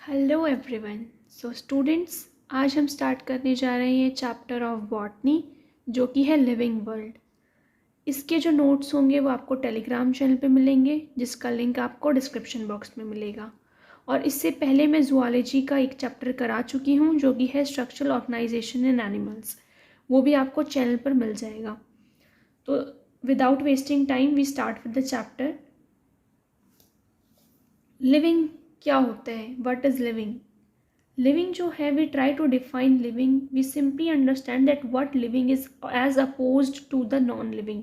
Hello everyone. So students, आज हम start करने जा रहे हैं चैप्टर ऑफ बॉटनी जो कि है लिविंग वर्ल्ड। इसके जो नोट्स होंगे वो आपको टेलीग्राम चैनल पे मिलेंगे, जिसका लिंक आपको डिस्क्रिप्शन बॉक्स में मिलेगा। और इससे पहले मैं जूलॉजी का एक चैप्टर करा चुकी हूँ जो कि है स्ट्रक्चरल ऑर्गेनाइजेशन इन एनिमल्स, वो भी आपको चैनल पर मिल जाएगा। तो without wasting time we start with the chapter. Living क्या होता है? What is living? लिविंग जो है, we try to define living, we simply understand that what living is as opposed to the non living.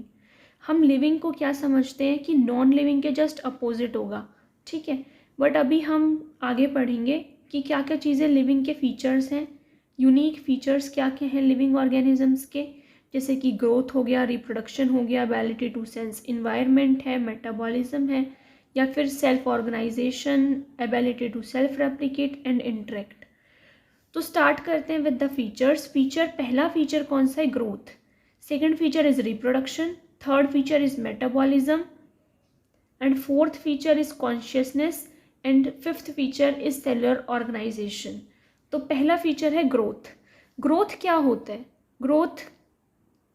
हम living को क्या समझते हैं कि नॉन लिविंग के जस्ट अपोजिट होगा, ठीक है। बट अभी हम आगे पढ़ेंगे कि क्या क्या चीज़ें लिविंग के फीचर्स हैं, यूनिक फीचर्स क्या क्या हैं लिविंग ऑर्गेनिजम्स के, जैसे कि ग्रोथ हो गया, रिप्रोडक्शन हो गया, एबिलिटी टू सेंस इन्वायरमेंट है, मेटाबॉलिज्म है, या फिर self organisation, ability to self replicate and interact. तो स्टार्ट करते हैं विद द फीचर्स। पहला फीचर कौन सा है? Growth. Second feature is reproduction, third feature is metabolism, and fourth feature is consciousness, and fifth feature is cellular organisation. तो पहला feature है ग्रोथ। ग्रोथ क्या होता है? ग्रोथ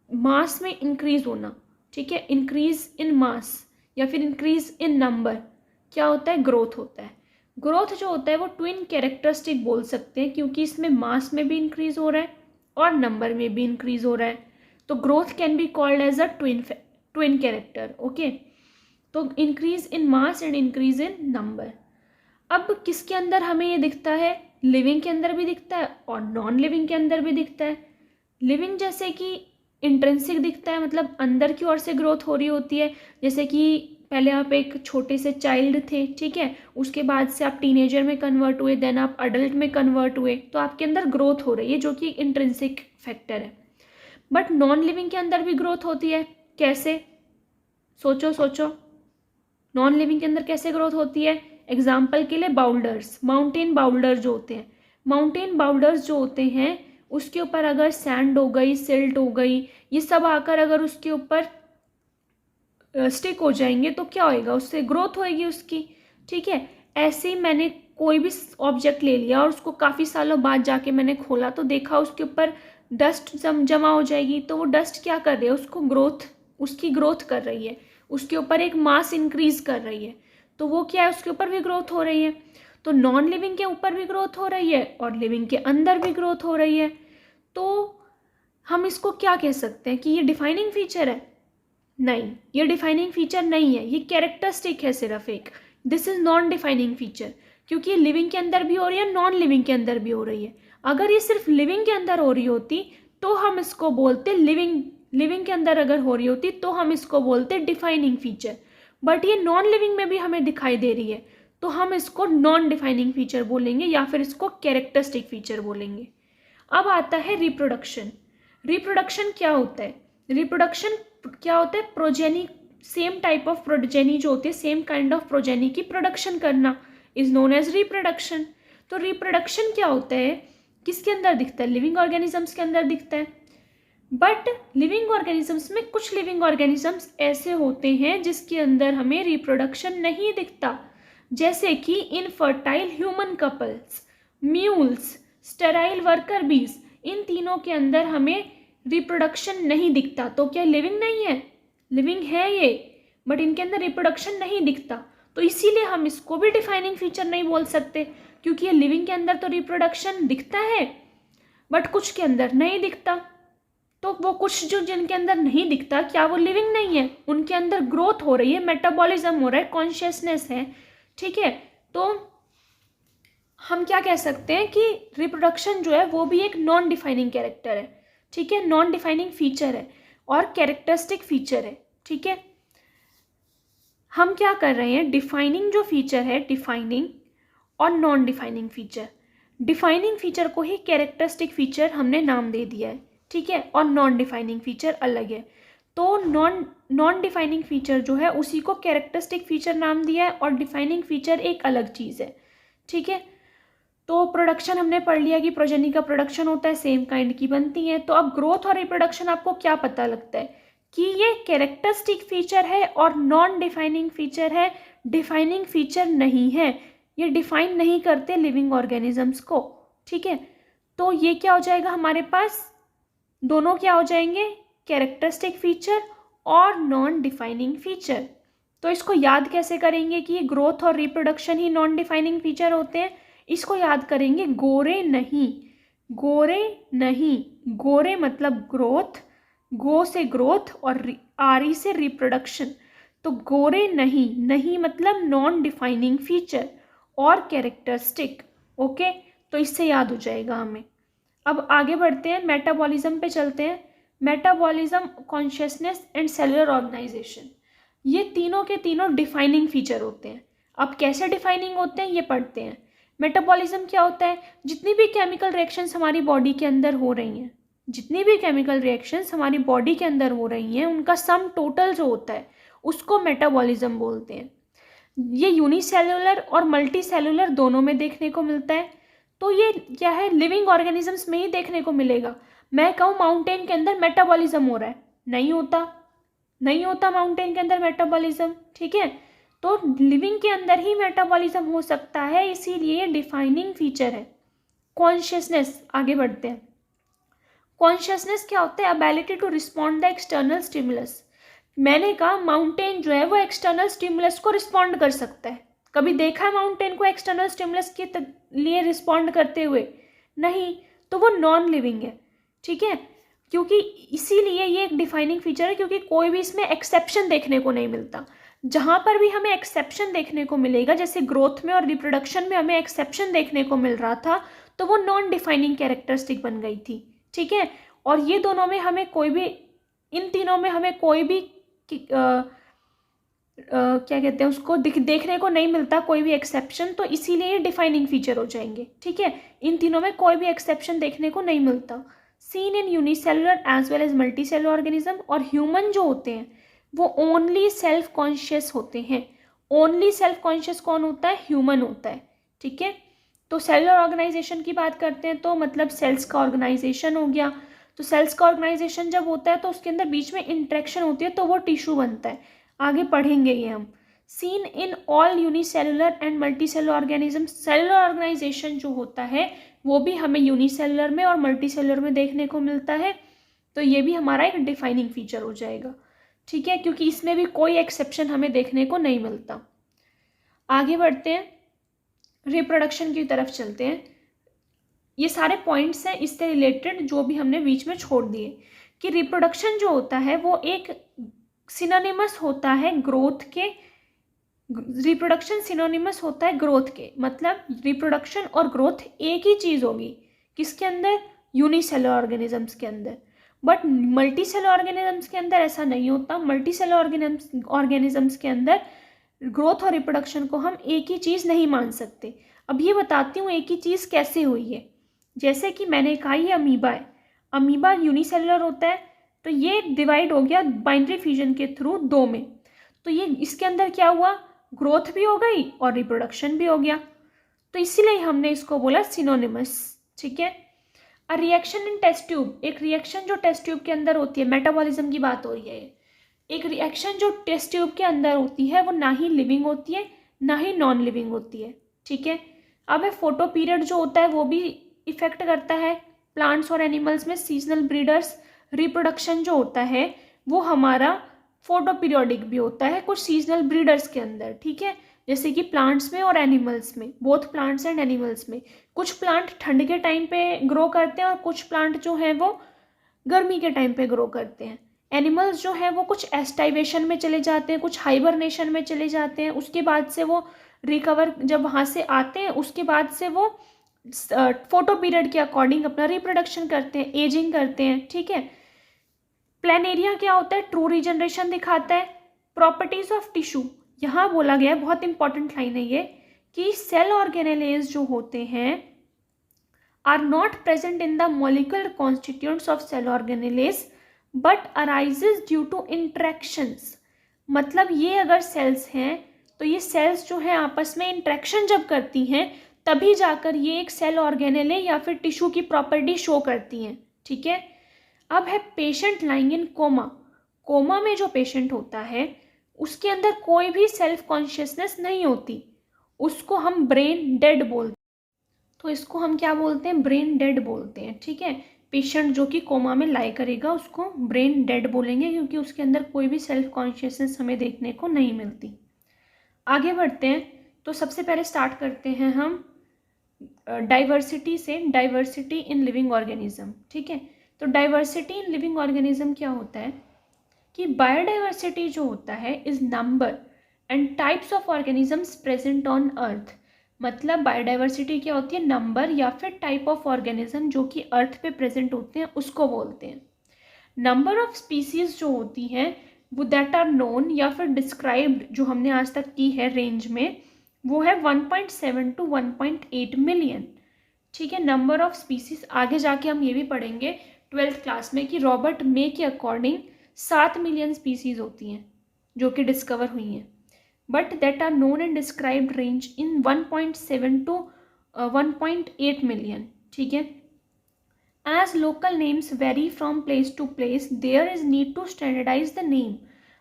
मास में इंक्रीज होना, ठीक है, इंक्रीज इन मास या फिर इंक्रीज इन नंबर, क्या होता है? ग्रोथ होता है। ग्रोथ जो होता है वो ट्विन कैरेक्टरिस्टिक बोल सकते हैं, क्योंकि इसमें मास में भी इंक्रीज हो रहा है और नंबर में भी इंक्रीज हो रहा है। तो growth can be called as a twin character, okay. तो increase in mass and increase in number. अब किसके अंदर हमें ये दिखता है? लिविंग के अंदर भी दिखता है और नॉन लिविंग के अंदर भी दिखता है। लिविंग जैसे कि इंट्रिंसिक दिखता है, मतलब अंदर की ओर से ग्रोथ हो रही होती है, जैसे कि पहले आप एक छोटे से चाइल्ड थे, ठीक है, उसके बाद से आप टीनेजर में कन्वर्ट हुए, देन आप अडल्ट में कन्वर्ट हुए, तो आपके अंदर ग्रोथ हो रही है, जो कि इंट्रिंसिक फैक्टर है। बट नॉन लिविंग के अंदर भी ग्रोथ होती है। कैसे? सोचो सोचो, नॉन लिविंग के अंदर कैसे ग्रोथ होती है? एग्जाम्पल के लिए बाउल्डर्स, माउंटेन बाउल्डर जो होते हैं, माउंटेन बाउल्डर्स जो होते हैं उसके ऊपर अगर सैंड हो गई, सिल्ट हो गई, ये सब आकर अगर उसके ऊपर स्टिक हो जाएंगे तो क्या होएगा? उससे ग्रोथ होएगी उसकी, ठीक है। ऐसे ही मैंने कोई भी ऑब्जेक्ट ले लिया और उसको काफ़ी सालों बाद जाके मैंने खोला तो देखा उसके ऊपर डस्ट जमा हो जाएगी, तो वो डस्ट क्या कर रही है? उसकी ग्रोथ कर रही है, उसके ऊपर एक मास इंक्रीज कर रही है, तो वो क्या है? उसके ऊपर भी ग्रोथ हो रही है। तो नॉन लिविंग के ऊपर भी ग्रोथ हो रही है और लिविंग के अंदर भी ग्रोथ हो रही है। तो हम इसको क्या कह सकते हैं कि ये डिफाइनिंग फीचर है? नहीं, ये डिफाइनिंग फीचर नहीं है, ये कैरेक्टरिस्टिक है सिर्फ एक। This is non defining feature, क्योंकि ये लिविंग के अंदर भी हो रही है, नॉन लिविंग के अंदर भी हो रही है। अगर ये सिर्फ लिविंग के अंदर हो रही होती तो हम इसको बोलते लिविंग के अंदर अगर हो रही होती तो हम इसको बोलते डिफाइनिंग फीचर। बट ये नॉन लिविंग में भी हमें दिखाई दे रही है, तो हम इसको नॉन डिफाइनिंग फीचर बोलेंगे या फिर इसको कैरेक्टरिस्टिक फीचर बोलेंगे। अब आता है रिप्रोडक्शन। रिप्रोडक्शन क्या होता है? रिप्रोडक्शन क्या होता है? Progeny, same type of progeny जो होती है, सेम काइंड ऑफ प्रोजेनी की प्रोडक्शन करना इज नोन एज रिप्रोडक्शन। तो रिप्रोडक्शन क्या होता है? किसके अंदर दिखता है? लिविंग ऑर्गेनिजम्स के अंदर दिखता है। बट लिविंग ऑर्गेनिजम्स में कुछ लिविंग ऑर्गेनिजम्स ऐसे होते हैं जिसके अंदर हमें रिप्रोडक्शन नहीं दिखता, जैसे कि infertile human couples, mules, sterile worker bees, इन तीनों के अंदर हमें रिप्रोडक्शन नहीं दिखता। तो क्या लिविंग नहीं है? लिविंग है ये, बट इनके अंदर रिप्रोडक्शन नहीं दिखता, तो इसीलिए हम इसको भी डिफाइनिंग फीचर नहीं बोल सकते, क्योंकि ये लिविंग के अंदर तो रिप्रोडक्शन दिखता है बट कुछ के अंदर नहीं दिखता। तो वो कुछ जो जिनके अंदर नहीं दिखता, क्या वो लिविंग नहीं है? उनके अंदर ग्रोथ हो रही है, मेटाबॉलिज्म हो रहा है, कॉन्शियसनेस है, ठीक है। तो हम क्या कह सकते हैं कि रिप्रोडक्शन जो है वो भी एक नॉन डिफाइनिंग कैरेक्टर है, ठीक है, नॉन डिफाइनिंग फीचर है और कैरेक्टरिस्टिक फीचर है, ठीक है। हम क्या कर रहे हैं? डिफाइनिंग जो फीचर है, डिफाइनिंग और non defining feature, defining feature को ही कैरेक्टरिस्टिक फीचर हमने नाम दे दिया है, ठीक है, और नॉन डिफाइनिंग फीचर अलग है। तो नॉन डिफाइनिंग फीचर जो है उसी को कैरेक्टरिस्टिक फीचर नाम दिया है और डिफाइनिंग फीचर एक अलग चीज़ है, ठीक है। तो प्रोडक्शन हमने पढ़ लिया कि प्रोजेनी का प्रोडक्शन होता है, सेम काइंड की बनती है। तो अब ग्रोथ और रिप्रोडक्शन आपको क्या पता लगता है कि ये कैरेक्टरिस्टिक फीचर है और नॉन डिफाइनिंग फीचर है, डिफाइनिंग फीचर नहीं है। ये डिफाइन नहीं करते लिविंग ऑर्गेनिजम्स को, ठीक है। तो ये क्या हो जाएगा हमारे पास, दोनों क्या हो जाएंगे, कैरेक्टरिस्टिक फीचर और नॉन डिफाइनिंग फीचर। तो इसको याद कैसे करेंगे कि ये ग्रोथ और रिप्रोडक्शन ही नॉन डिफाइनिंग फीचर होते हैं। इसको याद करेंगे गोरे नहीं, गोरे नहीं, गोरे मतलब ग्रोथ, गो से ग्रोथ और आरी से रिप्रोडक्शन। तो गोरे नहीं, नहीं मतलब नॉन डिफाइनिंग फीचर और कैरेक्टरिस्टिक, ओके। तो इससे याद हो जाएगा हमें। अब आगे बढ़ते हैं, मेटाबॉलिज्म पे चलते हैं। Metabolism, consciousness and cellular organisation, ये तीनों के तीनों डिफाइनिंग फीचर होते हैं। अब कैसे डिफाइनिंग होते हैं ये पढ़ते हैं। मेटाबॉलिज्म क्या होता है, जितनी भी केमिकल रिएक्शंस हमारी बॉडी के अंदर हो रही हैं, जितनी भी केमिकल रिएक्शंस हमारी बॉडी के अंदर हो रही हैं, उनका सम टोटल जो होता है उसको मेटाबॉलिज्म बोलते हैं। ये यूनिसेलुलर और मल्टी सेलुलर दोनों में देखने को मिलता है। तो ये क्या है, लिविंग ऑर्गेनिजम्स में ही देखने को मिलेगा। मैं कहूँ माउंटेन के अंदर मेटाबॉलिज्म हो रहा है, नहीं होता, नहीं होता माउंटेन के अंदर मेटाबॉलिज्म, ठीक है। तो लिविंग के अंदर ही मेटाबॉलिज्म हो सकता है, इसीलिए ये डिफाइनिंग फीचर है। कॉन्शियसनेस, आगे बढ़ते हैं। कॉन्शियसनेस क्या होता है, ability to respond the external stimulus. मैंने कहा माउंटेन जो है वो एक्सटर्नल स्टिमुलस को रिस्पॉन्ड कर सकता है। कभी देखा है माउंटेन को एक्सटर्नल स्टिमुलस के लिए रिस्पॉन्ड करते हुए? नहीं, तो वो नॉन लिविंग है, ठीक है। क्योंकि इसीलिए ये एक डिफाइनिंग फीचर है, क्योंकि कोई भी इसमें एक्सेप्शन देखने को नहीं मिलता। जहाँ पर भी हमें एक्सेप्शन देखने को मिलेगा, जैसे ग्रोथ में और रिप्रोडक्शन में हमें एक्सेप्शन देखने को मिल रहा था, तो वो नॉन डिफाइनिंग कैरेक्टरिस्टिक बन गई थी, ठीक है। और ये दोनों में हमें कोई भी, इन तीनों में हमें कोई भी क्या कहते हैं उसको, देखने को नहीं मिलता कोई भी एक्सेप्शन, तो इसीलिए ये डिफाइनिंग फीचर हो जाएंगे, ठीक है। इन तीनों में कोई भी एक्सेप्शन देखने को नहीं मिलता। Seen in unicellular as well as multi cellular organism, और ह्यूमन जो होते हैं वो ओनली सेल्फ कॉन्शियस होते हैं। ओनली सेल्फ कॉन्शियस कौन होता है, ह्यूमन होता है, ठीक है। तो सेलुलर ऑर्गेनाइजेशन की बात करते हैं तो मतलब सेल्स का ऑर्गेनाइजेशन हो गया। तो सेल्स का ऑर्गेनाइजेशन जब होता है तो उसके अंदर बीच में इंटरेक्शन होती है, तो वो टिश्यू बनता है। आगे पढ़ेंगे ये हम। Seen in all unicellular and multicellular organism, cellular organisation जो होता है वो भी हमें यूनिसेलुलर में और मल्टीसेलुलर में देखने को मिलता है। तो ये भी हमारा एक डिफाइनिंग फीचर हो जाएगा, ठीक है, क्योंकि इसमें भी कोई एक्सेप्शन हमें देखने को नहीं मिलता। आगे बढ़ते हैं, रिप्रोडक्शन की तरफ चलते हैं। ये सारे पॉइंट्स हैं इससे रिलेटेड जो भी हमने बीच में छोड़ दिए, कि रिप्रोडक्शन जो होता है वो एक सिनोनिमस होता है ग्रोथ के। रिप्रोडक्शन सिनोनिमस होता है ग्रोथ के, मतलब रिप्रोडक्शन और ग्रोथ एक ही चीज़ होगी, किसके अंदर, यूनिसेलुलर ऑर्गेनिजम्स के अंदर। बट मल्टी सेलुलर ऑर्गेनिजम्स के अंदर ऐसा नहीं होता। मल्टी सेलुलर ऑर्गेनिजम्स के अंदर ग्रोथ और रिप्रोडक्शन को हम एक ही चीज़ नहीं मान सकते। अब ये बताती हूँ एक ही चीज़ कैसे हुई है। जैसे कि मैंने कहा ये अमीबा है, अमीबा यूनिसेलुलर होता है, तो ये डिवाइड हो गया बाइनरी फ्यूजन के थ्रू दो में। तो ये इसके अंदर क्या हुआ, ग्रोथ भी हो गई और रिप्रोडक्शन भी हो गया, तो इसीलिए हमने इसको बोला सिनोनिमस, ठीक है। A reaction in test tube, एक रिएक्शन जो टेस्ट ट्यूब के अंदर होती है, मेटाबॉलिज्म की बात हो रही है। एक रिएक्शन जो टेस्ट ट्यूब के अंदर होती है वो ना ही लिविंग होती है ना ही नॉन लिविंग होती है, ठीक है। अब है फोटो पीरियड जो होता है वो भी इफेक्ट करता है प्लांट्स और एनिमल्स में, सीजनल ब्रीडर्स। रिप्रोडक्शन जो होता है वो हमारा फोटो पीरियोडिक भी होता है कुछ सीजनल ब्रीडर्स के अंदर, ठीक है, जैसे कि प्लांट्स में और एनिमल्स में, बोथ प्लांट्स एंड एनिमल्स में। कुछ प्लांट ठंड के टाइम पे ग्रो करते हैं और कुछ प्लांट जो है वो गर्मी के टाइम पे ग्रो करते हैं। एनिमल्स जो है वो कुछ एस्टाइवेशन में चले जाते हैं, कुछ हाइबरनेशन में चले जाते हैं, उसके बाद से वो रिकवर जब वहाँ से आते हैं उसके बाद से वो फोटो पीरियड के अकॉर्डिंग अपना रिप्रोडक्शन करते हैं, एजिंग करते हैं, ठीक है। प्लेनेरिया क्या होता है, ट्रू रीजनरेशन दिखाता है। प्रॉपर्टीज ऑफ टिश्यू, यहाँ बोला गया है, बहुत इंपॉर्टेंट लाइन है ये, कि सेल ऑर्गेनेलेज जो होते हैं are not present in the molecular constituents of cell organelles but arises due to interactions. मतलब ये अगर सेल्स हैं तो ये सेल्स जो है आपस में इंट्रैक्शन जब करती हैं तभी जाकर ये एक सेल ऑर्गेनेले या फिर टिश्यू की प्रॉपर्टी शो करती हैं, ठीक है। अब है patient lying in coma. Coma में जो पेशेंट होता है उसके अंदर कोई भी सेल्फ कॉन्शियसनेस नहीं होती, उसको हम ब्रेन डेड बोलते हैं। तो इसको हम क्या बोलते हैं, ब्रेन डेड बोलते हैं, ठीक है। पेशेंट जो कि कोमा में लाई करेगा उसको ब्रेन डेड बोलेंगे, क्योंकि उसके अंदर कोई भी सेल्फ कॉन्शियसनेस हमें देखने को नहीं मिलती। आगे बढ़ते हैं, तो सबसे पहले स्टार्ट करते हैं हम डाइवर्सिटी से, डाइवर्सिटी इन लिविंग ऑर्गेनिज्म, ठीक है। तो डाइवर्सिटी इन लिविंग ऑर्गेनिज्म क्या होता है कि बायोडाइवर्सिटी जो होता है is number and types of organisms present on earth. मतलब बायोडाइवर्सिटी क्या होती है, नंबर या फिर टाइप ऑफ ऑर्गेनिज्म जो कि अर्थ पे प्रेजेंट होते हैं उसको बोलते हैं। नंबर ऑफ स्पीसीज जो होती हैं वो दैट आर नोन या फिर डिस्क्राइब्ड जो हमने आज तक की है रेंज में, वो है 1.7 टू 1.8 मिलियन, ठीक है। नंबर ऑफ स्पीसीज आगे जाके हम ये भी पढ़ेंगे 12th क्लास में कि रॉबर्ट मे के अकॉर्डिंग 7 मिलियन स्पीसीज होती हैं जो कि डिस्कवर हुई हैं, but that are known and described range in 1.7 to 1.8 million, ठीक है। As local names vary from place to place, there is need to standardize the name.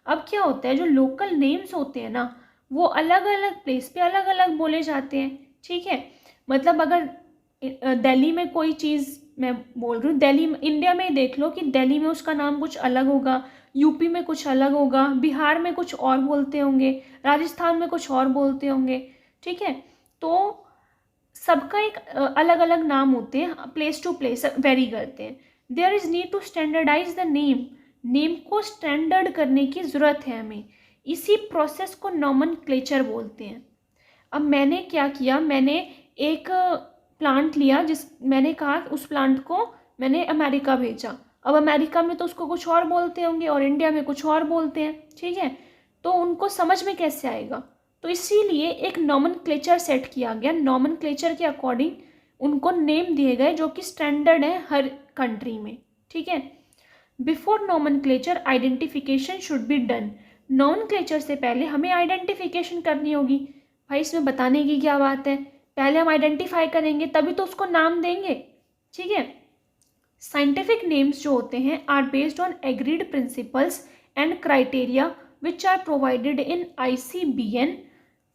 अब क्या होता है, जो लोकल नेम्स होते हैं ना वो अलग अलग प्लेस पे अलग अलग बोले जाते हैं, ठीक है। मतलब अगर दिल्ली में कोई चीज़, मैं बोल रही हूँ दिल्ली में, इंडिया में ही देख लो कि दिल्ली में उसका नाम कुछ अलग होगा, यूपी में कुछ अलग होगा, बिहार में कुछ और बोलते होंगे, राजस्थान में कुछ और बोलते होंगे, ठीक है। तो सबका एक अलग अलग नाम होते हैं, प्लेस टू प्लेस वेरी करते हैं। There is need to standardise the name, name को स्टैंडर्ड करने की ज़रूरत है हमें, इसी प्रोसेस को नॉमनक्लेचर बोलते हैं। अब मैंने क्या किया, मैंने एक प्लांट लिया, जिस मैंने कहा उस प्लांट को मैंने अमेरिका भेजा। अब अमेरिका में तो उसको कुछ और बोलते होंगे और इंडिया में कुछ और बोलते हैं, ठीक है। तो उनको समझ में कैसे आएगा, तो इसीलिए एक नॉमनक्लेचर सेट किया गया। नॉमनक्लेचर के अकॉर्डिंग उनको नेम दिए गए जो कि स्टैंडर्ड है हर कंट्री में, ठीक है। Before nomenclature identification should be done. Nomenclature से पहले हमें आइडेंटिफिकेशन करनी होगी। भाई इसमें बताने की क्या बात है, पहले हम आइडेंटिफाई करेंगे तभी तो उसको नाम देंगे, ठीक है। साइंटिफिक नेम्स जो होते हैं are based on agreed principles and criteria which are provided in ICBN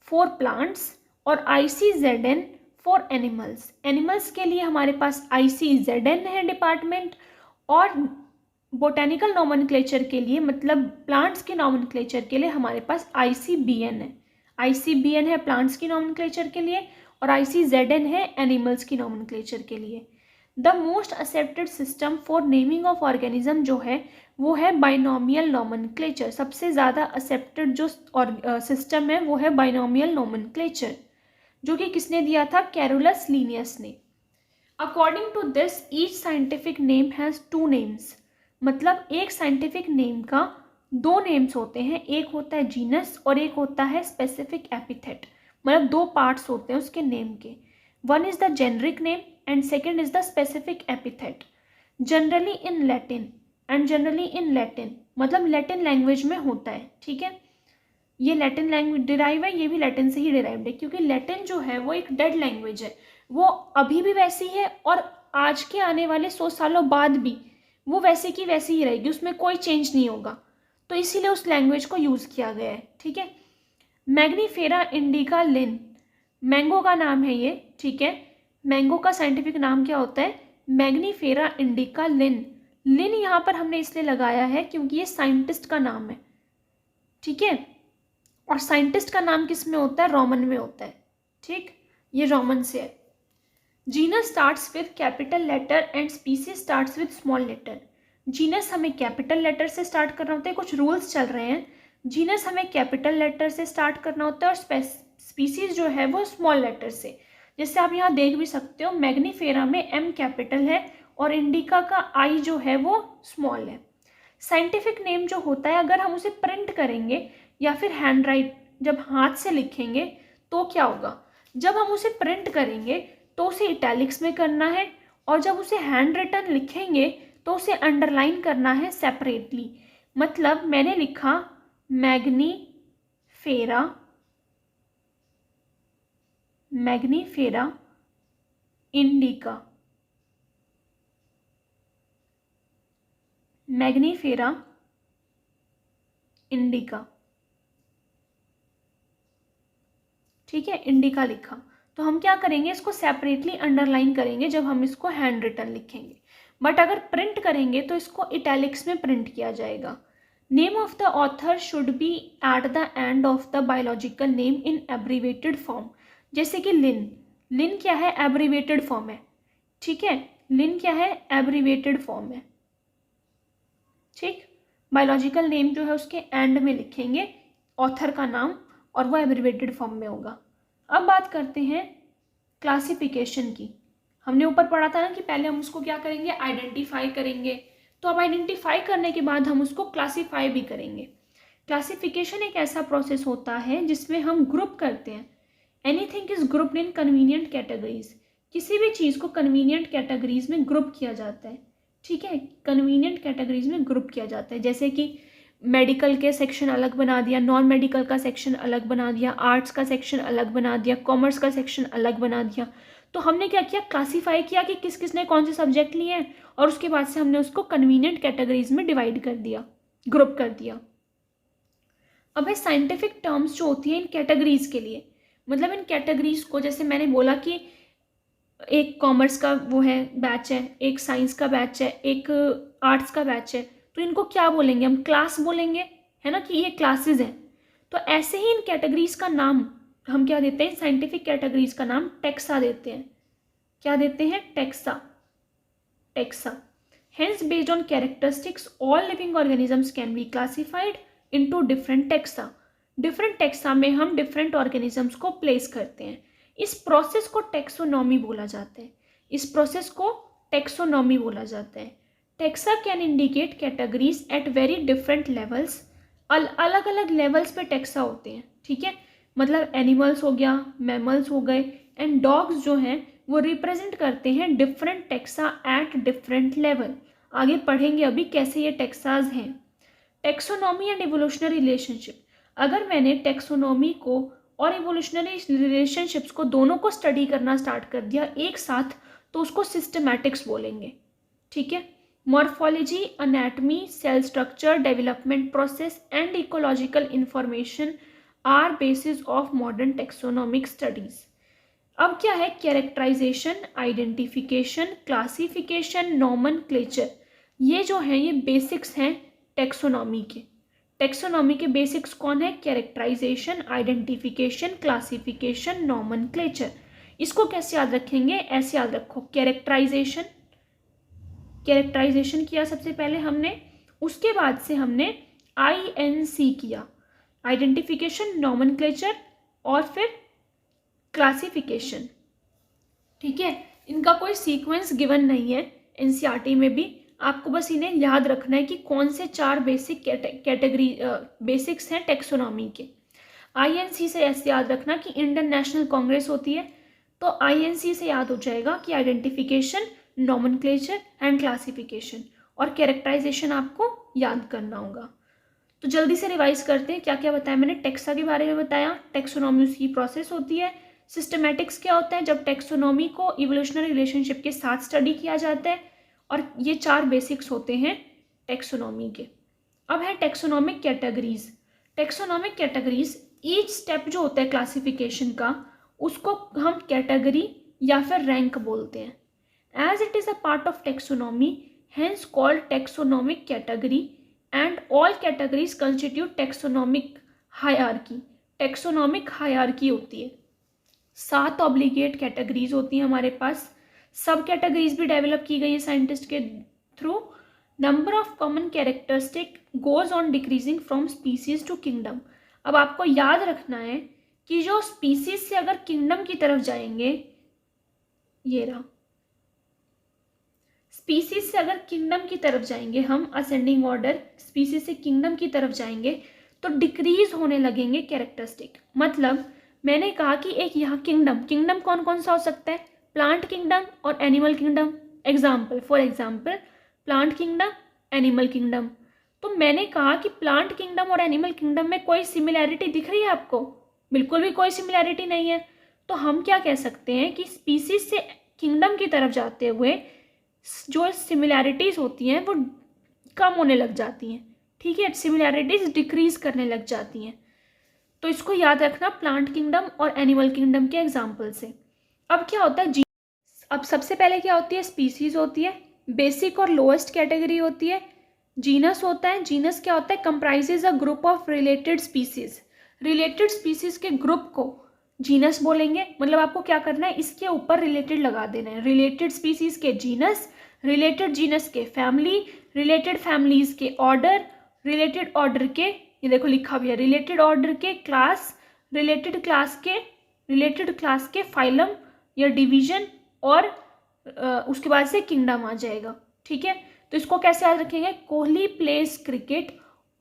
for plants और ICZN फॉर एनिमल्स। एनिमल्स के लिए हमारे पास ICZN है डिपार्टमेंट, और बोटेनिकल नॉमनक्लेचर के लिए मतलब प्लांट्स के नॉमनक्लेचर के लिए हमारे पास ICBN है। ICBN है प्लांट्स की नॉमनक्लेचर के लिए और ICZN है एनिमल्स की नॉमनक्लेचर के लिए। The most accepted system for naming of organism जो है वो है बाइनोमियल नॉमनक्लेचर। सबसे ज़्यादा एक्सेप्टेड जो सिस्टम है वो है बाइनोमियल नॉमनक्लेचर, जो कि किसने दिया था, कैरोलस लीनियस ने। According to this each scientific name has 2 names. मतलब एक साइंटिफिक नेम का 2 नेम्स होते हैं, एक होता है जीनस और एक होता है स्पेसिफिक एपिथेट। मतलब 2 पार्ट्स होते हैं उसके नेम के, one is the generic name and second is the specific epithet. Generally in Latin and generally in Latin, मतलब लैटिन लैंग्वेज में होता है, ठीक है। ये लैटिन लैंग्वेज डिराइव है, ये भी लैटिन से ही डिराइव्ड है, क्योंकि लैटिन जो है वो एक डेड लैंग्वेज है, वो अभी भी वैसी है और आज के आने वाले 100 सालों बाद भी वो वैसे की वैसी ही रहेगी, उसमें कोई चेंज नहीं होगा। तो इसीलिए उस लैंग्वेज को यूज़ किया गया है, ठीक है। मैग्नीफेरा इंडिका लिन, मैंगो का नाम है ये, ठीक है। मैंगो का साइंटिफिक नाम क्या होता है, मैग्नीफेरा इंडिका लिन। लिन यहाँ पर हमने इसलिए लगाया है क्योंकि ये साइंटिस्ट का नाम है, ठीक है। और साइंटिस्ट का नाम किस में होता है, रोमन में होता है, ठीक। ये रोमन से है। Genus starts with capital letter and species starts with small letter. Genus हमें कैपिटल लेटर से स्टार्ट करना होता है, कुछ रूल्स चल रहे हैं। जीनस हमें कैपिटल लेटर से स्टार्ट करना होता है और स्पीसीज जो है वो स्मॉल लेटर से। जैसे आप यहाँ देख भी सकते हो, मैग्नीफेरा में M कैपिटल है और इंडिका का I जो है वो स्मॉल है। साइंटिफिक नेम जो होता है अगर हम उसे प्रिंट करेंगे या फिर हैंड राइट जब हाथ से लिखेंगे तो क्या होगा, जब हम उसे प्रिंट करेंगे तो उसे इटैलिक्स में करना है, और जब उसे हैंड रिटन लिखेंगे तो उसे अंडरलाइन करना है सेपरेटली। मतलब मैंने लिखा Mangifera, Mangifera indica, Mangifera indica, ठीक है, इंडिका लिखा, तो हम क्या करेंगे, इसको सेपरेटली अंडरलाइन करेंगे जब हम इसको हैंड रिटन लिखेंगे, बट अगर प्रिंट करेंगे तो इसको इटैलिक्स में प्रिंट किया जाएगा। Name of the author should be at the end of the biological name in abbreviated form, जैसे कि लिन, लिन क्या है, एब्रीवेटेड फॉर्म है, ठीक है, लिन क्या है, एब्रीवेटेड फॉर्म है, ठीक। बायोलॉजिकल नेम जो है उसके एंड में लिखेंगे ऑथर का नाम और वो एब्रीवेटेड फॉर्म में होगा। अब बात करते हैं क्लासिफिकेशन की। हमने ऊपर पढ़ा था ना कि पहले हम उसको क्या करेंगे, आइडेंटिफाई करेंगे, तो अब आइडेंटिफाई करने के बाद हम उसको क्लासीफाई भी करेंगे। क्लासिफिकेशन एक ऐसा प्रोसेस होता है जिसमें हम ग्रुप करते हैं। Anything is grouped in convenient categories, किसी भी चीज़ को कन्वीनियंट कैटेगरीज में ग्रुप किया जाता है, ठीक है, कन्वीनियंट कैटेगरीज में ग्रुप किया जाता है। जैसे कि मेडिकल के सेक्शन अलग बना दिया, नॉन मेडिकल का सेक्शन अलग बना दिया, आर्ट्स का सेक्शन अलग बना दिया, कॉमर्स का सेक्शन अलग बना दिया। तो हमने क्या किया, क्लासीफाई किया कि किस किस ने कौन से सब्जेक्ट लिए हैं, और उसके बाद से हमने उसको कन्वीनियंट कैटेगरीज में डिवाइड कर दिया, ग्रुप कर दिया। अब है साइंटिफिक टर्म्स जो होती हैं इन कैटेगरीज के लिए, मतलब इन कैटेगरीज को, जैसे मैंने बोला कि एक कॉमर्स का वो है बैच है, एक साइंस का बैच है, एक आर्ट्स का बैच है, तो इनको क्या बोलेंगे, हम क्लास बोलेंगे, है ना, कि ये क्लासेस हैं। तो ऐसे ही इन कैटेगरीज का नाम हम क्या देते हैं, साइंटिफिक कैटेगरीज का नाम टेक्सा देते हैं। क्या देते हैं, taxa, taxa. Hence based on characteristics all living organisms can be classified into different taxa. Different taxa में हम डिफरेंट ऑर्गेनिजम्स को प्लेस करते हैं। इस प्रोसेस को टेक्सोनॉमी बोला जाता है, इस प्रोसेस को टेक्सोनॉमी बोला जाता है। Taxa can indicate categories at very different levels, अलग अलग लेवल्स पे टेक्सा होते हैं, ठीक है, मतलब एनिमल्स हो गया, मैमल्स हो गए, एंड डॉग्स जो हैं वो रिप्रेजेंट करते हैं different taxa at different level. आगे पढ़ेंगे अभी कैसे ये टेक्साज हैं। टेक्सोनॉमी एंड इवोल्यूशनरी रिलेशनशिप, अगर मैंने टेक्सोनॉमी को और इवोल्यूशनरी रिलेशनशिप्स को दोनों को स्टडी करना स्टार्ट कर दिया एक साथ, तो उसको सिस्टमैटिक्स बोलेंगे, ठीक है। Morphology, anatomy, cell structure, development process and ecological information are basis of modern taxonomic studies. अब क्या है, कैरेक्टराइजेशन, आइडेंटिफिकेशन, क्लासिफिकेशन, नॉमेनक्लेचर, ये जो है ये बेसिक्स हैं टेक्सोनॉमी के। टेक्सोनॉमी के बेसिक्स कौन है, कैरेक्टराइजेशन, आइडेंटिफिकेशन, क्लासिफिकेशन, नॉमेनक्लेचर। इसको कैसे याद रखेंगे, ऐसे याद रखो, कैरेक्टराइजेशन, कैरेक्टराइजेशन किया सबसे पहले हमने, उसके बाद से हमने INC किया, आइडेंटिफिकेशन, नॉमेनक्लेचर और फिर क्लासिफिकेशन, ठीक है। इनका कोई सीक्वेंस गिवन नहीं है NCERT में भी, आपको बस इन्हें याद रखना है कि कौन से 4 बेसिक कैटेगरी बेसिक्स हैं टेक्सोनॉमी के। INC से ऐसे याद रखना कि इंडियन नेशनल कांग्रेस होती है, तो INC से याद हो जाएगा कि आइडेंटिफिकेशन, नॉमेनक्लेचर एंड क्लासिफिकेशन, और कैरेक्टराइजेशन आपको याद करना होगा। तो जल्दी से रिवाइज करते हैं क्या क्या बताया मैंने। टेक्सा के बारे में बताया, टेक्सोनॉमी उसकी प्रोसेस होती है। सिस्टमैटिक्स क्या होता है, जब टेक्सोनॉमी को इवोल्यूशनरी रिलेशनशिप के साथ स्टडी किया जाता है, और ये 4 बेसिक्स होते हैं टेक्सोनॉमी के। अब है taxonomic categories. Taxonomic categories, each step जो होता है क्लासिफिकेशन का, उसको हम कैटेगरी या फिर रैंक बोलते हैं। As it is a part of taxonomy, hence called taxonomic category, and all categories constitute taxonomic hierarchy. Taxonomic hierarchy होती है, 7 ऑब्लिगेट कैटेगरीज होती हैं हमारे पास। सब कैटेगरीज भी डेवलप की गई है साइंटिस्ट के through. Number of common characteristic goes on decreasing from species to kingdom. अब आपको याद रखना है कि जो स्पीसीज से अगर किंगडम की तरफ जाएंगे, ये रहा, स्पीसीज से अगर किंगडम की तरफ जाएंगे हम, असेंडिंग ऑर्डर, स्पीसीज से किंगडम की तरफ जाएंगे तो डिक्रीज होने लगेंगे कैरेक्टरिस्टिक। मतलब मैंने कहा कि एक यहाँ किंगडम कौन कौन सा हो सकता है, प्लांट किंगडम और animal kingdom. Example, for example plant kingdom, animal kingdom. तो मैंने कहा कि प्लांट किंगडम और एनिमल किंगडम में कोई सिमिलैरिटी दिख रही है आपको, बिल्कुल भी कोई सिमिलैरिटी नहीं है। तो हम क्या कह सकते हैं कि स्पीसीज से किंगडम की तरफ जाते हुए जो सिमिलैरिटीज़ होती हैं वो कम होने लग जाती हैं, ठीक है, सिमिलैरिटीज़ डिक्रीज करने लग जाती हैं। तो इसको याद रखना प्लांट किंगडम और एनिमल किंगडम के एग्जाम्पल से। अब क्या होता है अब सबसे पहले क्या होती है, स्पीसीज होती है, बेसिक और लोएस्ट कैटेगरी होती है, जीनस होता है। जीनस क्या होता है, comprises a group of related species. Related species के ग्रुप को जीनस बोलेंगे। मतलब आपको क्या करना है, इसके ऊपर रिलेटेड लगा देना है। रिलेटेड स्पीसीज के जीनस, रिलेटेड जीनस के फैमिली, रिलेटेड फैमिलीज के ऑर्डर, रिलेटेड ऑर्डर के, ये देखो लिखा भी है, रिलेटेड ऑर्डर के क्लास, रिलेटेड क्लास के फाइलम या डिवीजन, और उसके बाद से किंगडम आ जाएगा। ठीक है, तो इसको कैसे याद रखेंगे, Kohli place cricket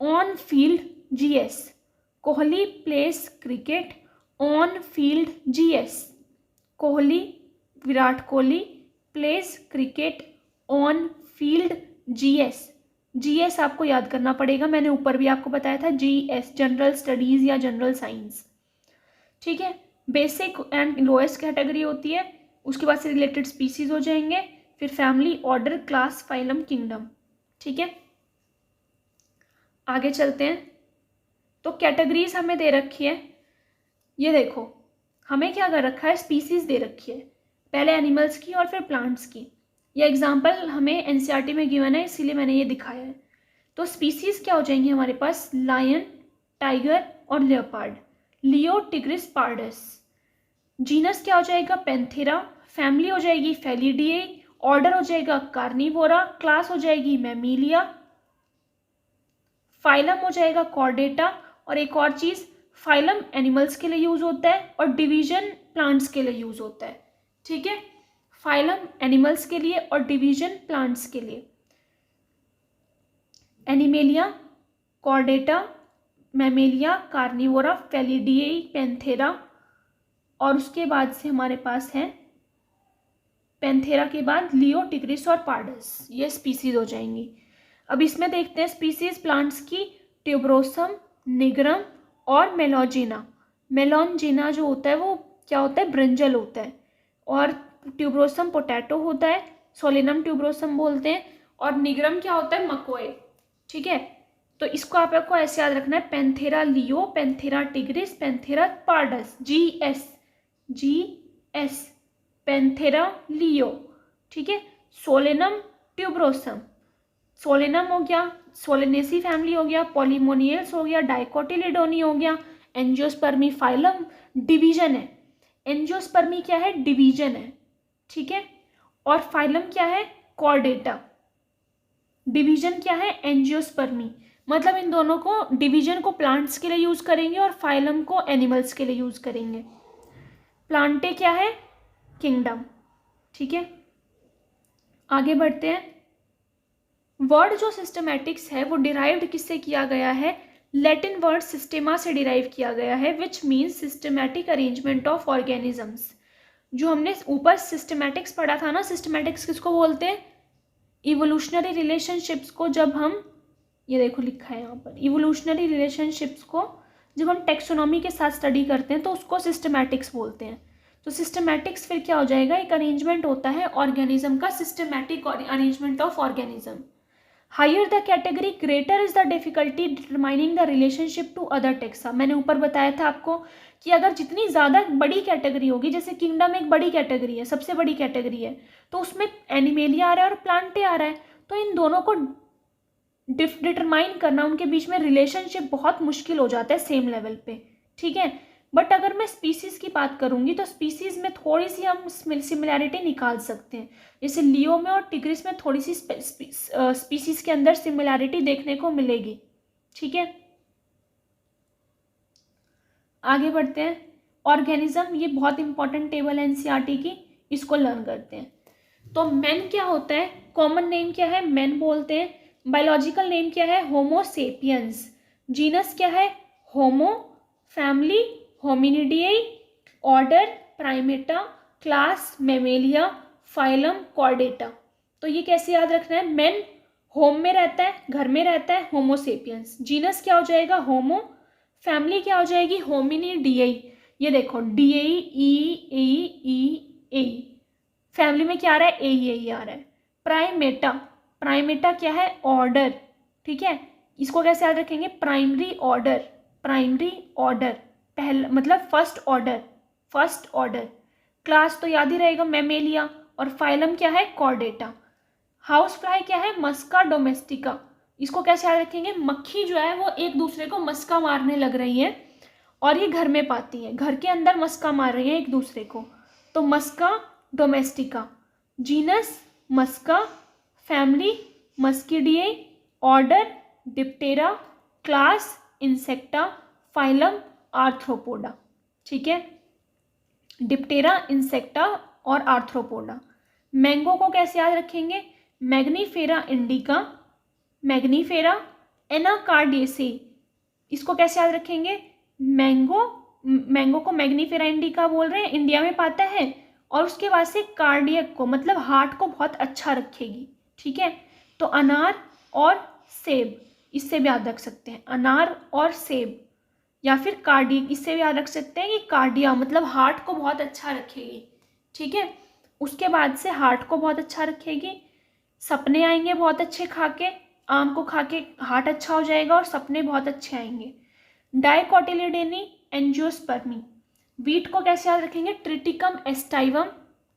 on field GS. Kohli place cricket on field GS. Kohli, Virat Kohli place cricket on field GS. GS आपको याद करना पड़ेगा, मैंने ऊपर भी आपको बताया था, जीएस जनरल स्टडीज या जनरल साइंस। ठीक है, बेसिक एंड लोएस्ट कैटेगरी होती है, उसके बाद से रिलेटेड स्पीसीज हो जाएंगे, फिर family, order, class, phylum, kingdom. ठीक है, आगे चलते हैं। तो कैटेगरीज हमें दे रखी है, ये देखो हमें क्या कर रखा है, स्पीसीज दे रखी है, पहले एनिमल्स की और फिर प्लांट्स की। ये एग्जाम्पल हमें एनसीईआरटी में गिवन है, इसीलिए मैंने ये दिखाया है। तो स्पीसीज क्या हो जाएंगी हमारे पास, लायन, टाइगर और लेपर्ड, लियो, टिग्रिस, पार्डस। जीनस क्या हो जाएगा, पैंथेरा। फैमिली हो जाएगी फेलिडिए। ऑर्डर हो जाएगा कार्निवोरा। क्लास हो जाएगी मैमीलिया। फाइलम हो जाएगा कॉर्डेटा। और एक और चीज, फाइलम एनिमल्स के लिए यूज होता है और डिवीजन प्लांट्स के लिए यूज होता है। ठीक है, फाइलम एनिमल्स के लिए और डिवीजन प्लांट्स के लिए। Animalia, Chordata, Mammalia, Carnivora, Felidae, Panthera, और उसके बाद से हमारे पास है, पैंथेरा के बाद लियो, टिग्रिस और पार्डस, ये स्पीसीज हो जाएंगी। अब इसमें देखते हैं स्पीसीज प्लांट्स की, ट्यूबरोसम, निग्रम और मेलोजिना। मेलोंजिना जो होता है वो क्या होता है, ब्रिंजल होता है, और ट्यूबरोसम पोटैटो होता है, सोलिनम ट्यूबरोसम बोलते हैं, और निग्रम क्या होता है, मकोए। ठीक है, तो इसको आपको ऐसे याद रखना है, Panthera leo, Panthera tigris, Panthera pardus, GS, Panthera leo. ठीक है, सोलेनम ट्यूबरोसम, सोलेनम हो गया, सोलेनेसी फैमिली हो गया, पॉलीमोनियल्स हो गया, डाइकोटिलिडोनी हो गया, एंजियोस्पर्मी फाइलम डिवीजन है। एंजियोस्पर्मी क्या है, डिवीजन है। ठीक है, और फाइलम क्या है, कॉर्डेटा। डिवीजन क्या है, एंजियोस्पर्मी। मतलब इन दोनों को, डिवीजन को प्लांट्स के लिए यूज करेंगे और फाइलम को एनिमल्स के लिए यूज करेंगे। प्लांटे क्या है, किंगडम। ठीक है, आगे बढ़ते हैं। वर्ड जो सिस्टमैटिक्स है वो डिराइव्ड किससे किया गया है, लैटिन वर्ड सिस्टेमा से डिराइव किया गया है, which means systematic arrangement of organisms. जो हमने ऊपर सिस्टमैटिक्स पढ़ा था ना, सिस्टमैटिक्स किसको बोलते हैं, इवोल्यूशनरी रिलेशनशिप्स को। जब हम, ये देखो लिखा है यहाँ पर, इवोल्यूशनरी रिलेशनशिप्स को जब हम टेक्सोनॉमी के साथ स्टडी करते हैं तो उसको सिस्टमैटिक्स बोलते हैं। तो सिस्टमैटिक्स फिर क्या हो जाएगा, एक अरेंजमेंट होता है ऑर्गेनिज्म का, systematic arrangement of organism. Higher the category greater is the difficulty determining the relationship to other taxa. मैंने ऊपर बताया था आपको कि अगर जितनी ज़्यादा बड़ी कैटेगरी होगी, जैसे किंगडम एक बड़ी कैटेगरी है, सबसे बड़ी कैटेगरी है, तो उसमें एनिमेलिया आ रहा है और प्लांटे आ रहा है, तो इन दोनों को डिटरमाइन करना, उनके बीच में रिलेशनशिप बहुत मुश्किल हो जाता है सेम लेवल पे। ठीक है, बट अगर मैं स्पीसीज की बात करूंगी तो स्पीसीज में थोड़ी सी हम सिमिलैरिटी निकाल सकते हैं। जैसे लियो में और टिग्रिस में थोड़ी सी स्पीसीज के अंदर सिमिलैरिटी देखने को मिलेगी। ठीक है, आगे बढ़ते हैं। ऑर्गेनिज्म, ये बहुत इंपॉर्टेंट टेबल है एनसीईआरटी की, इसको लर्न करते हैं। तो मैन क्या होता है, कॉमन नेम क्या है, मैन बोलते हैं। बायोलॉजिकल नेम क्या है, होमो सेपियंस। जीनस क्या है, Homo. Family Hominidae. Order Primata. Class Mammalia. Phylum Chordata. तो ये कैसे याद रखना है, मैन होम में रहता है, घर में रहता है, होमो सेपियंस। जीनस क्या हो जाएगा, होमो। फैमिली क्या हो जाएगी, होमिनिडिए। ये देखो DAE फैमिली में क्या आ रहा है, ए आ रहा है। प्राइमेटा, प्राइमेटा क्या है, ऑर्डर। ठीक है, इसको कैसे याद रखेंगे, प्राइमरी ऑर्डर, प्राइमरी ऑर्डर। पहला मतलब फर्स्ट ऑर्डर। क्लास तो याद ही रहेगा, मैमेलिया। और फाइलम क्या है, कॉर्डेटा। हाउस फ्लाई क्या है, मस्का डोमेस्टिका। इसको कैसे याद रखेंगे, मक्खी जो है वो एक दूसरे को मस्का मारने लग रही है और ये घर में पाती है, घर के अंदर मस्का मार रही है एक दूसरे को, तो Musca domestica. Genus Musca, family Muscidae, order Diptera, class Insecta, phylum Arthropoda. ठीक है, डिप्टेरा, इंसेक्टा और आर्थ्रोपोडा। मैंगो को कैसे याद रखेंगे, मैग्नीफेरा इंडिका, मैग्नीफेरा एनाकार्डियेसी। इसको कैसे याद रखेंगे, मैंगो को मैग्नीफेरा इंडिका बोल रहे हैं, इंडिया में पाता है। और उसके बाद से कार्डियक को मतलब हार्ट को बहुत अच्छा रखेगी। ठीक है, तो अनार और सेब, इससे भी याद रख सकते हैं, अनार और सेब। या फिर कार्डियक, इससे भी याद रख सकते हैं कि कार्डिया मतलब हार्ट को बहुत अच्छा रखेगी। ठीक है, उसके बाद से हार्ट को बहुत अच्छा रखेगी, सपने आएंगे बहुत अच्छे खा के, आम को खा के हार्ट अच्छा हो जाएगा और सपने बहुत अच्छे आएंगे। डाइकोटिलिडेनी एंजियोस्पर्मी। वीट को कैसे याद रखेंगे, ट्रिटिकम एस्टाइवम,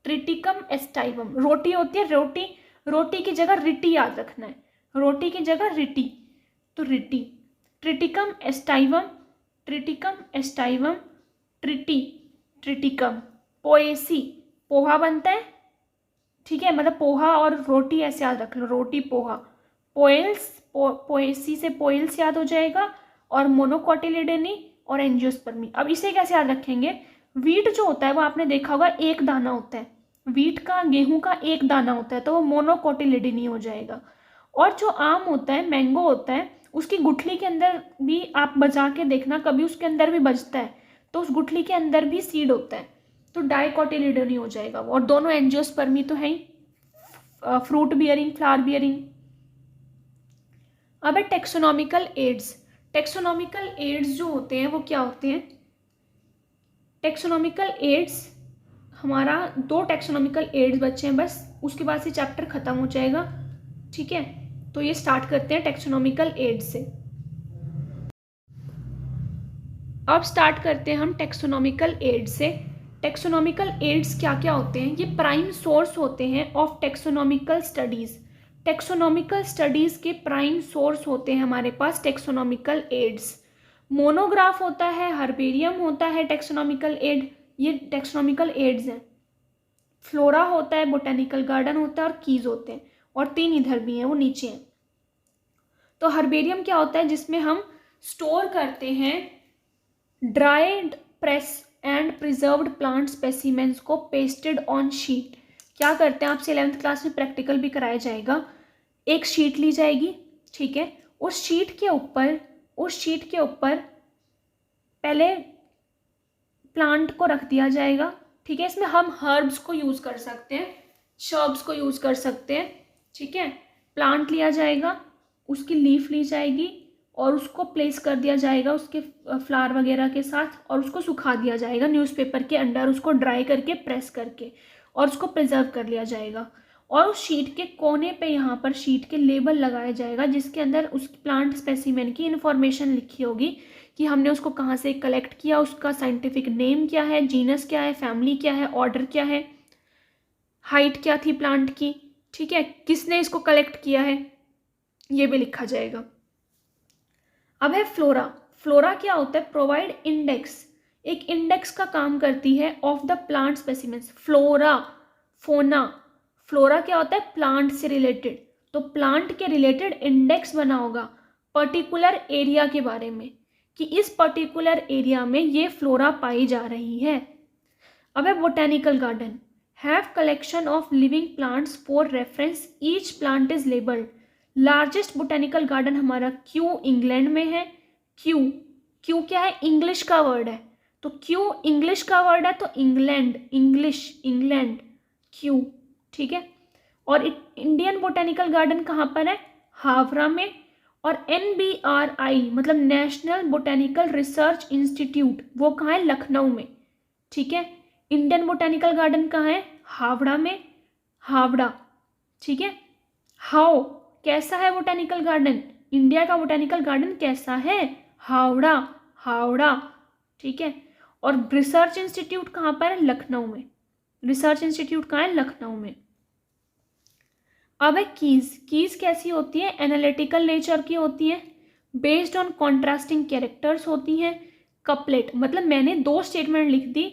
ट्रिटिकम एस्टाइवम। रोटी होती है, रोटी, रोटी की जगह रिटी याद रखना है, रोटी की जगह रिटी, तो रिटी। ट्रिटिकम एस्टाइवम, ट्रिटिकम एस्टाइवम, ट्रिटी, ट्रिटिकम। पोएसी, पोहा बनता है। ठीक है, मतलब पोहा और रोटी ऐसे याद रख लो, रोटी पोहा। पोएल्स, पोएसी से पोएल्स याद हो जाएगा, और मोनोकोटिलिडेनी और एंजियोस्पर्मी। अब इसे कैसे याद रखेंगे, वीट जो होता है वो आपने देखा होगा एक दाना होता है, वीट का, गेहूं का एक दाना होता है, तो वो मोनोकोटिलिडेनी हो जाएगा। और जो आम होता है, मैंगो होता है, उसकी गुठली के अंदर भी आप बजा के देखना, कभी उसके अंदर भी बजता है, तो उस गुठली के अंदर भी सीड होता है, तो डाइकोटिलिडोनी हो जाएगा वो। और दोनों एंजियोस्पर्मी तो है ही, फ्रूट बियरिंग, फ्लावर बियरिंग। अब है टेक्सोनॉमिकल एड्स। टेक्सोनॉमिकल एड्स जो होते हैं वो क्या होते हैं, टेक्सोनॉमिकल एड्स, हमारा 2 टेक्सोनॉमिकल एड्स बचे हैं बस, उसके बाद से चैप्टर खत्म हो जाएगा। ठीक है, तो ये स्टार्ट करते हैं टेक्सोनॉमिकल एड्स से। अब स्टार्ट करते हैं हम टेक्सोनॉमिकल एड्स से। टेक्सोनॉमिकल एड्स क्या क्या होते हैं, ये प्राइम सोर्स होते हैं of taxonomical studies. Taxonomical studies के प्राइम सोर्स होते हैं हमारे पास टेक्सोनॉमिकल एड्स। मोनोग्राफ होता है, हर्बेरियम होता है, टेक्सोनॉमिकल एड, ये टेक्सोनॉमिकल एड्स हैं। फ्लोरा होता है, बोटेनिकल गार्डन होता है और कीज होते हैं, और 3 इधर भी हैं, वो नीचे हैं। तो हर्बेरियम क्या होता है, जिसमें हम स्टोर करते हैं dried, press and preserved plant specimens को पेस्टेड ऑन शीट। क्या करते हैं, आपसे 11th क्लास में प्रैक्टिकल भी कराया जाएगा। एक शीट ली जाएगी, ठीक है, उस शीट के ऊपर पहले प्लांट को रख दिया जाएगा। ठीक है, इसमें हम हर्ब्स को यूज़ कर सकते हैं, शर्ब्स को यूज़ कर सकते हैं। ठीक है, प्लांट लिया जाएगा, उसकी लीफ ली जाएगी और उसको प्लेस कर दिया जाएगा उसके फ्लावर वगैरह के साथ, और उसको सुखा दिया जाएगा न्यूज़पेपर के अंडर, उसको ड्राई करके प्रेस करके, और उसको प्रिजर्व कर लिया जाएगा। और उस शीट के कोने पे यहाँ पर शीट के लेबल लगाया जाएगा, जिसके अंदर उस प्लांट स्पेसिमेन की इन्फॉर्मेशन लिखी होगी कि हमने उसको कहाँ से कलेक्ट किया, उसका साइंटिफिक नेम क्या है, जीनस क्या है, फैमिली क्या है, ऑर्डर क्या है, हाइट क्या थी प्लांट की, ठीक है, किसने इसको कलेक्ट किया है, ये भी लिखा जाएगा। अब है फ्लोरा। फ्लोरा क्या होता है, प्रोवाइड इंडेक्स, एक इंडेक्स का काम करती है of the plant specimens. Flora, फोना, फ्लोरा क्या होता है, प्लांट से रिलेटेड, तो प्लांट के रिलेटेड इंडेक्स बना होगा पर्टिकुलर एरिया के बारे में, कि इस पर्टिकुलर एरिया में ये फ्लोरा पाई जा रही है। अब है botanical garden, have collection of living plants for reference, each plant is labelled. Largest botanical garden हमारा क्यू इंग्लैंड में है। क्यू, क्यू क्या है, इंग्लिश का वर्ड है, तो क्यू इंग्लिश का वर्ड है, तो इंग्लैंड, इंग्लिश, इंग्लैंड, क्यू। ठीक है, और इंडियन बोटेनिकल गार्डन कहाँ पर है, हावड़ा में। और NBRI मतलब नेशनल बोटेनिकल रिसर्च इंस्टीट्यूट, वो कहाँ है, लखनऊ में। ठीक है, इंडियन बोटेनिकल गार्डन कहाँ है, हावड़ा में, हावड़ा। ठीक है, हाउ, कैसा है बोटेनिकल गार्डन, इंडिया का बोटेनिकल गार्डन कैसा है, हावड़ा, हावड़ा। ठीक है। और रिसर्च इंस्टीट्यूट कहाँ पर है? लखनऊ में। रिसर्च इंस्टीट्यूट कहाँ है? लखनऊ में। अब है कीज कैसी होती है? एनालिटिकल नेचर की होती है, बेस्ड ऑन कॉन्ट्रास्टिंग कैरेक्टर्स होती हैं। कपलेट मतलब मैंने 2 स्टेटमेंट लिख दी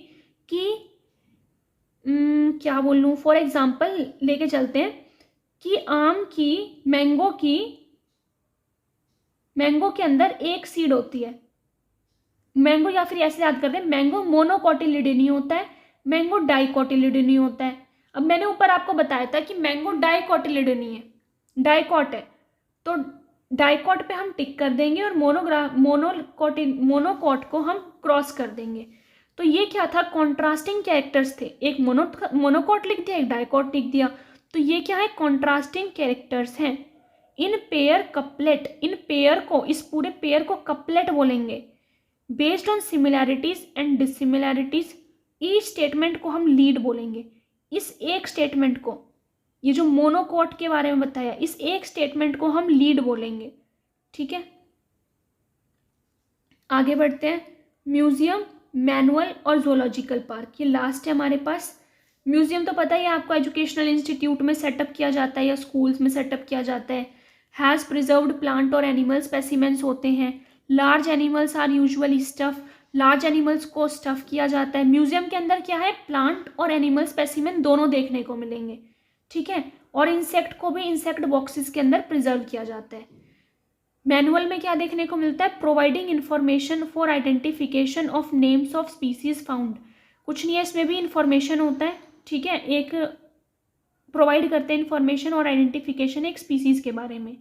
कि क्या बोलूँ, फॉर एग्जाम्पल लेके चलते हैं कि आम की मैंगो के अंदर एक सीड होती है। मैंगो, या फिर ऐसे याद करते हैं, मैंगो मोनोकोटिलिडनी होता है, मैंगो डाइकोटिलिडनी होता है। अब मैंने ऊपर आपको बताया था कि मैंगो डाइकोटिलिडनी है, डाइकॉट है, तो डाइकॉट पे हम टिक कर देंगे और मोनोकॉट को हम क्रॉस कर देंगे। तो ये क्या था? कॉन्ट्रास्टिंग कैरेक्टर्स थे, एक मोनोकॉट लिख दिया, एक डाइकॉट लिख दिया, तो ये क्या है? कॉन्ट्रास्टिंग कैरेक्टर्स हैं। In pair couplet, in pair को, इस पूरे पेयर को कपलेट बोलेंगे। Based on similarities and dissimilarities, each statement को हम लीड बोलेंगे। इस एक स्टेटमेंट को, ये जो मोनोकॉट के बारे में बताया, इस एक स्टेटमेंट को हम लीड बोलेंगे। ठीक है, आगे बढ़ते हैं। म्यूजियम, मैनुअल और जोलॉजिकल पार्क, ये लास्ट है हमारे पास। म्यूजियम तो पता ही है आपको, एजुकेशनल इंस्टीट्यूट में सेटअप किया जाता है या स्कूल्स में सेटअप किया जाता है। हैज़ प्रिजर्व्ड प्लांट और एनिमल स्पेसिमेंट्स होते हैं। Large animals are usually stuff, large animals को स्टफ किया जाता है। म्यूजियम के अंदर क्या है? प्लांट और एनिमल स्पेसिमेन दोनों देखने को मिलेंगे। ठीक है, और इंसेक्ट को भी इंसेक्ट बॉक्सेस के अंदर प्रिजर्व किया जाता है। मैनुअल में क्या देखने को मिलता है? Providing information for identification of names of species found. कुछ नहीं है, इसमें भी इंफॉर्मेशन होता है। ठीक है, एक प्रोवाइड करते हैं इंफॉर्मेशन और आइडेंटिफिकेशन एक स्पीसीज के बारे में।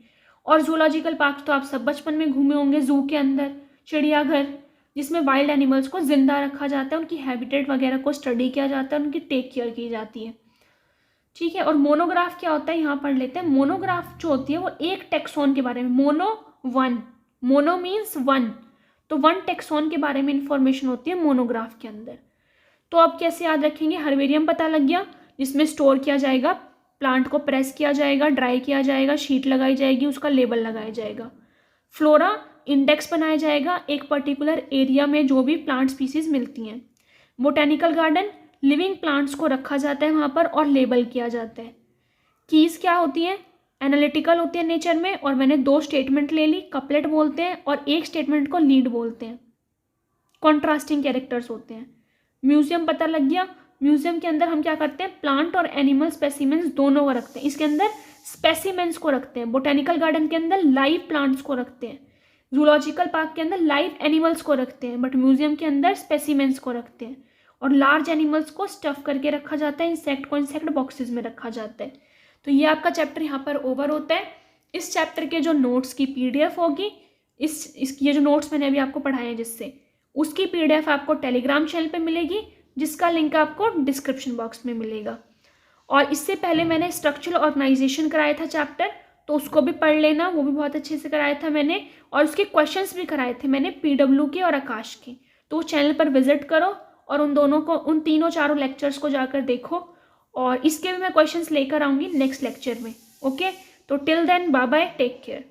और जूलॉजिकल पार्क तो आप सब बचपन में घूमे होंगे, जू के अंदर चिड़ियाघर, जिसमें वाइल्ड एनिमल्स को जिंदा रखा जाता है, उनकी हैबिटेट वगैरह को स्टडी किया जाता है, उनकी टेक केयर की जाती है। ठीक है, और मोनोग्राफ क्या होता है यहाँ पढ़ लेते हैं। मोनोग्राफ जो होती है वो एक टेक्सोन के बारे में, मोनो मीन्स वन, तो वन टेक्सोन के बारे में इंफॉर्मेशन होती है मोनोग्राफ के अंदर। तो अब कैसे याद रखेंगे? हर्बेरियम पता लग गया, जिसमें स्टोर किया जाएगा, प्लांट को प्रेस किया जाएगा, ड्राई किया जाएगा, शीट लगाई जाएगी, उसका लेबल लगाया जाएगा। फ्लोरा, इंडेक्स बनाया जाएगा एक पर्टिकुलर एरिया में जो भी प्लांट स्पीसीज मिलती हैं। बोटेनिकल गार्डन, लिविंग प्लांट्स को रखा जाता है वहाँ पर और लेबल किया जाता है। कीज क्या होती हैं? एनालिटिकल होती है नेचर में, और मैंने 2 स्टेटमेंट ले ली, कपलेट बोलते हैं और एक स्टेटमेंट को लीड बोलते हैं। कॉन्ट्रास्टिंग कैरेक्टर्स होते हैं। म्यूजियम पता लग गया, म्यूजियम के अंदर हम क्या करते हैं? प्लांट और एनिमल स्पेसिमेंस दोनों को रखते हैं, इसके अंदर स्पेसिमेंस को रखते हैं। बोटेनिकल गार्डन के अंदर लाइव प्लांट्स को रखते हैं, जूलॉजिकल पार्क के अंदर लाइव एनिमल्स को रखते हैं, बट म्यूजियम के अंदर स्पेसिमेंस को रखते हैं। और लार्ज एनिमल्स को स्टफ करके रखा जाता है, इंसेक्ट को इंसेक्ट बॉक्सेस में रखा जाता है। तो ये आपका चैप्टर यहाँ पर ओवर होता है। इस चैप्टर के जो नोट्स की PDF होगी, ये जो नोट्स मैंने अभी आपको पढ़ाए हैं जिससे, उसकी PDF आपको टेलीग्राम चैनल पे मिलेगी, जिसका लिंक आपको डिस्क्रिप्शन बॉक्स में मिलेगा। और इससे पहले मैंने स्ट्रक्चरल ऑर्गेनाइजेशन कराया था चैप्टर, तो उसको भी पढ़ लेना, वो भी बहुत अच्छे से कराया था मैंने, और उसके क्वेश्चंस भी कराए थे मैंने PW के और आकाश के। तो उस चैनल पर विजिट करो और उन तीनों चारों लेक्चर्स को जाकर देखो, और इसके भी मैं क्वेश्चंस लेकर आऊँगी नेक्स्ट लेक्चर में। ओके, तो till then bye bye, take care.